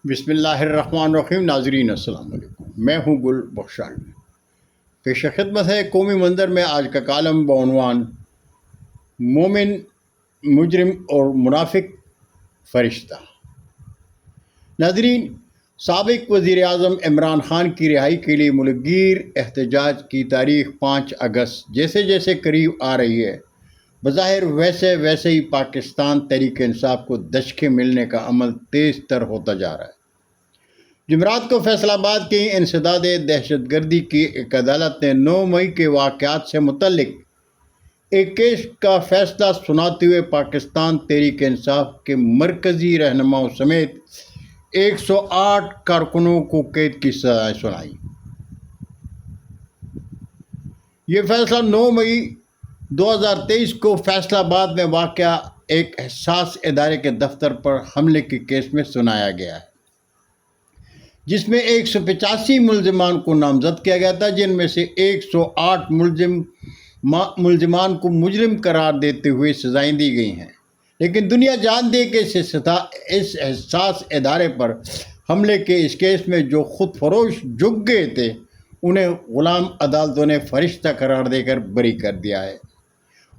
بسم اللہ الرحمن الرحیم۔ ناظرین السلام علیکم، میں ہوں گل بخشال۔ پیش خدمت ہے قومی منظر میں آج کا کالم بعنوان مومن، مجرم اور منافق فرشتہ۔ ناظرین، سابق وزیر اعظم عمران خان کی رہائی کے لیے ملک گیر احتجاج کی تاریخ 5 اگست جیسے جیسے قریب آ رہی ہے، بظاہر ویسے ہی پاکستان تحریک انصاف کو دشکے ملنے کا عمل تیز تر ہوتا جا رہا ہے۔ جمعرات کو فیصل آباد کے انسداد دہشت گردی کی ایک عدالت نے 9 مئی کے واقعات سے متعلق ایک کیس کا فیصلہ سناتے ہوئے پاکستان تحریک انصاف کے مرکزی رہنماؤں سمیت 108 کارکنوں کو قید کی سزائیں سنائی۔ یہ فیصلہ 9 مئی 2023 کو فیصل آباد میں واقع ایک حساس ادارے کے دفتر پر حملے کے کیس میں سنایا گیا ہے، جس میں 185 ملزمان کو نامزد کیا گیا تھا، جن میں سے 108 ملزمان کو مجرم قرار دیتے ہوئے سزائیں دی گئی ہیں۔ لیکن دنیا جان دے کہ اس حساس ادارے پر حملے کے اس کیس میں جو خود فروش جھک گئے تھے، انہیں غلام عدالتوں نے فرشتہ قرار دے کر بری کر دیا ہے،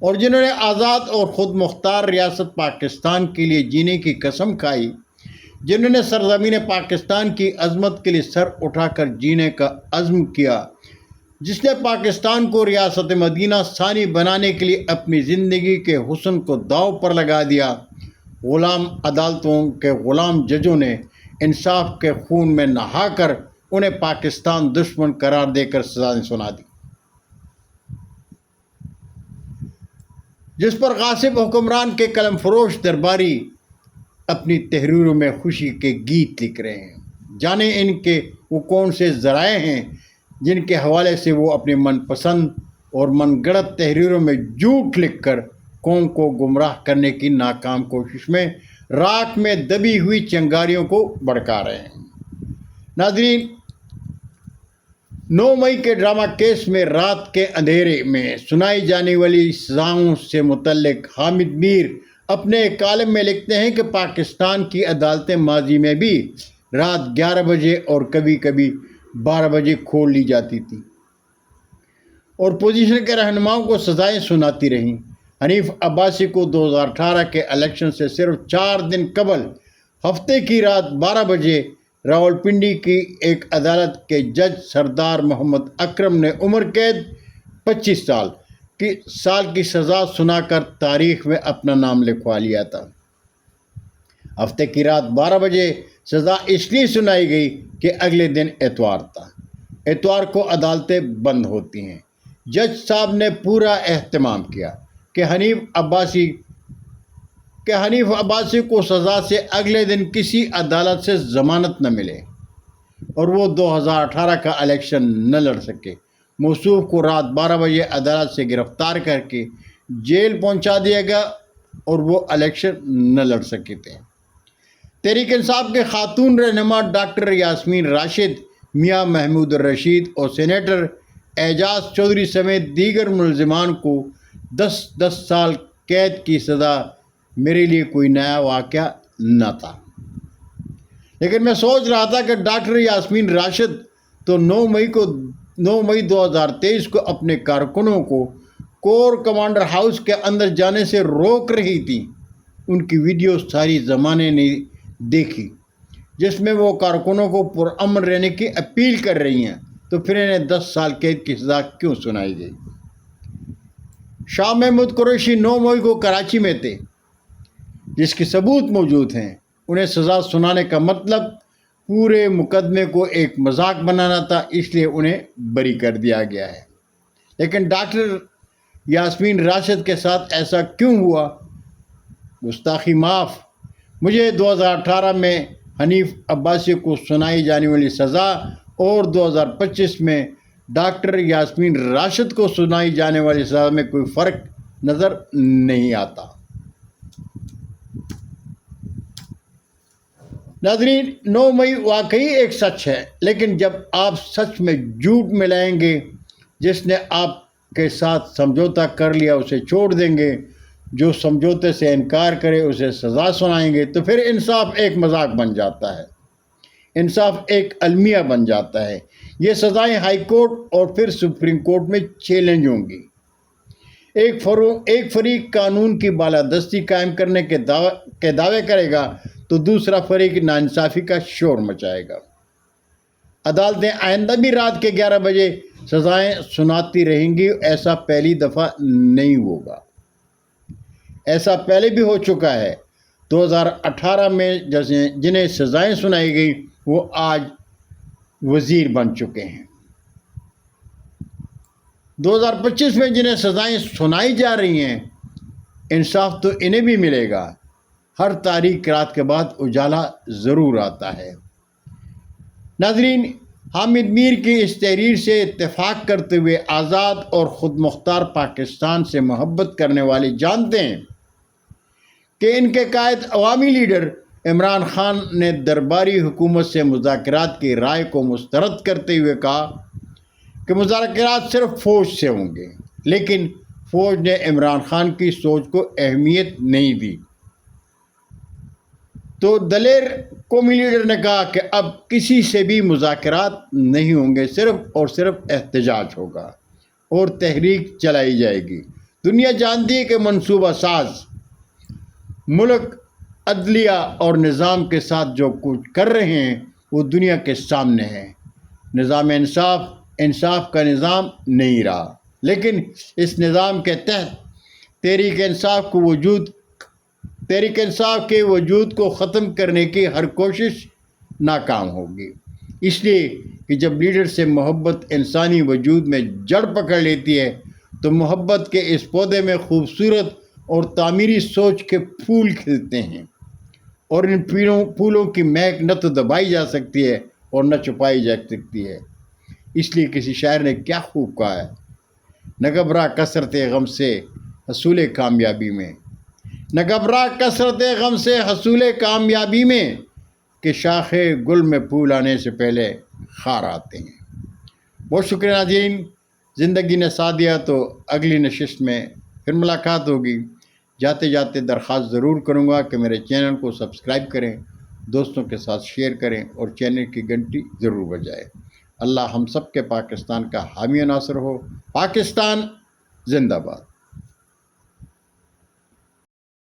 اور جنہوں نے آزاد اور خود مختار ریاست پاکستان کے لیے جینے کی قسم کھائی، جنہوں نے سرزمین پاکستان کی عظمت کے لیے سر اٹھا کر جینے کا عزم کیا، جس نے پاکستان کو ریاست مدینہ ثانی بنانے کے لیے اپنی زندگی کے حسن کو داؤ پر لگا دیا، غلام عدالتوں کے غلام ججوں نے انصاف کے خون میں نہا کر انہیں پاکستان دشمن قرار دے کر سزائیں سنا دی، جس پر غاصب حکمران کے قلم فروش درباری اپنی تحریروں میں خوشی کے گیت لکھ رہے ہیں۔ جانے ان کے وہ کون سے ذرائع ہیں جن کے حوالے سے وہ اپنی من پسند اور من گڑت تحریروں میں جھوٹ لکھ کر قوم کو گمراہ کرنے کی ناکام کوشش میں راکھ میں دبی ہوئی چنگاریوں کو بھڑکا رہے ہیں۔ ناظرین، 9 مئی کے ڈرامہ کیس میں رات کے اندھیرے میں سنائی جانے والی سزاؤں سے متعلق حامد میر اپنے ایک کالم میں لکھتے ہیں کہ پاکستان کی عدالتیں ماضی میں بھی رات 11 بجے اور کبھی کبھی 12 بجے کھول لی جاتی تھی اور پوزیشن کے رہنماؤں کو سزائیں سناتی رہیں۔ حنیف عباسی کو 2018 کے الیکشن سے صرف 4 دن قبل ہفتے کی رات 12 بجے راولپنڈی کی ایک عدالت کے جج سردار محمد اکرم نے عمر قید 25 سال کی سزا سنا کر تاریخ میں اپنا نام لکھوا لیا تھا۔ ہفتے کی رات 12 بجے سزا اس لیے سنائی گئی کہ اگلے دن اتوار تھا۔ اتوار کو عدالتیں بند ہوتی ہیں۔ جج صاحب نے پورا اہتمام کیا کہ حنیف عباسی کو سزا سے اگلے دن کسی عدالت سے ضمانت نہ ملے اور وہ 2018 کا الیکشن نہ لڑ سکے۔ موصوف کو رات 12 بجے عدالت سے گرفتار کر کے جیل پہنچا دیا گیا اور وہ الیکشن نہ لڑ سکے تھے۔ تحریک انصاف کے خاتون رہنما ڈاکٹر یاسمین راشد، میاں محمود الرشید اور سینیٹر اعجاز چودھری سمیت دیگر ملزمان کو 10 سال قید کی سزا میرے لیے کوئی نیا واقعہ نہ تھا، لیکن میں سوچ رہا تھا کہ ڈاکٹر یاسمین راشد تو 9 مئی 2023 کو اپنے کارکنوں کو کور کمانڈر ہاؤس کے اندر جانے سے روک رہی تھی۔ ان کی ویڈیو ساری زمانے نے دیکھی جس میں وہ کارکنوں کو پرامن رہنے کی اپیل کر رہی ہیں، تو پھر انہیں 10 سال قید کی سزا کیوں سنائی گئی؟ شاہ محمود قریشی 9 مئی کو کراچی میں تھے، جس کے ثبوت موجود ہیں۔ انہیں سزا سنانے کا مطلب پورے مقدمے کو ایک مذاق بنانا تھا، اس لیے انہیں بری کر دیا گیا ہے۔ لیکن ڈاکٹر یاسمین راشد کے ساتھ ایسا کیوں ہوا؟ گستاخی معاف، مجھے 2018 میں حنیف عباسی کو سنائی جانے والی سزا اور 2025 میں ڈاکٹر یاسمین راشد کو سنائی جانے والی سزا میں کوئی فرق نظر نہیں آتا۔ ناظرین، 9 مئی واقعی ایک سچ ہے، لیکن جب آپ سچ میں جھوٹ ملائیں گے، جس نے آپ کے ساتھ سمجھوتا کر لیا اسے چھوڑ دیں گے، جو سمجھوتے سے انکار کرے اسے سزا سنائیں گے، تو پھر انصاف ایک مذاق بن جاتا ہے۔ انصاف ایک المیہ بن جاتا ہے۔ یہ سزائیں ہائی کورٹ اور پھر سپریم کورٹ میں چیلنج ہوں گی۔ ایک فریق قانون کی بالادستی قائم کرنے کے دعوے کرے گا تو دوسرا فریق ناانصافی کا شور مچائے گا۔ عدالتیں آئندہ بھی رات کے 11 بجے سزائیں سناتی رہیں گی۔ ایسا پہلی دفعہ نہیں ہوگا، ایسا پہلے بھی ہو چکا ہے۔ 2018 میں جنہیں سزائیں سنائی گئی وہ آج وزیر بن چکے ہیں۔ 2025 میں جنہیں سزائیں سنائی جا رہی ہیں، انصاف تو انہیں بھی ملے گا۔ ہر تاریک رات کے بعد اجالا ضرور آتا ہے۔ ناظرین، حامد میر کی اس تحریر سے اتفاق کرتے ہوئے آزاد اور خود مختار پاکستان سے محبت کرنے والے جانتے ہیں کہ ان کے قائد عوامی لیڈر عمران خان نے درباری حکومت سے مذاکرات کی رائے کو مسترد کرتے ہوئے کہا کہ مذاکرات صرف فوج سے ہوں گے، لیکن فوج نے عمران خان کی سوچ کو اہمیت نہیں دی۔ تو دلیر قومی لیڈر نے کہا کہ اب کسی سے بھی مذاکرات نہیں ہوں گے، صرف اور صرف احتجاج ہوگا اور تحریک چلائی جائے گی۔ دنیا جانتی ہے کہ منصوبہ ساز ملک عدلیہ اور نظام کے ساتھ جو کچھ کر رہے ہیں وہ دنیا کے سامنے ہے۔ نظام انصاف کا نظام نہیں رہا، لیکن اس نظام کے تحت تحریک انصاف کے وجود کو ختم کرنے کی ہر کوشش ناکام ہوگی۔ اس لیے کہ جب لیڈر سے محبت انسانی وجود میں جڑ پکڑ لیتی ہے تو محبت کے اس پودے میں خوبصورت اور تعمیری سوچ کے پھول کھلتے ہیں، اور ان پھولوں کی مہک نہ تو دبائی جا سکتی ہے اور نہ چھپائی جا سکتی ہے۔ اس لیے کسی شاعر نے کیا خوب کہا ہے، نہ گھبرا کثرت غم سے حصول کامیابی میں، نہ گھبرا کثرت غم سے حصول کامیابی میں، کہ شاخ گل میں پھول آنے سے پہلے خار آتے ہیں۔ بہت شکریہ ناظرین، زندگی نے ساتھ دیا تو اگلی نشست میں پھر ملاقات ہوگی۔ جاتے جاتے درخواست ضرور کروں گا کہ میرے چینل کو سبسکرائب کریں، دوستوں کے ساتھ شیئر کریں اور چینل کی گھنٹی ضرور بجائیں۔ اللہ ہم سب کے پاکستان کا حامی و ناصر ہو۔ پاکستان زندہ باد۔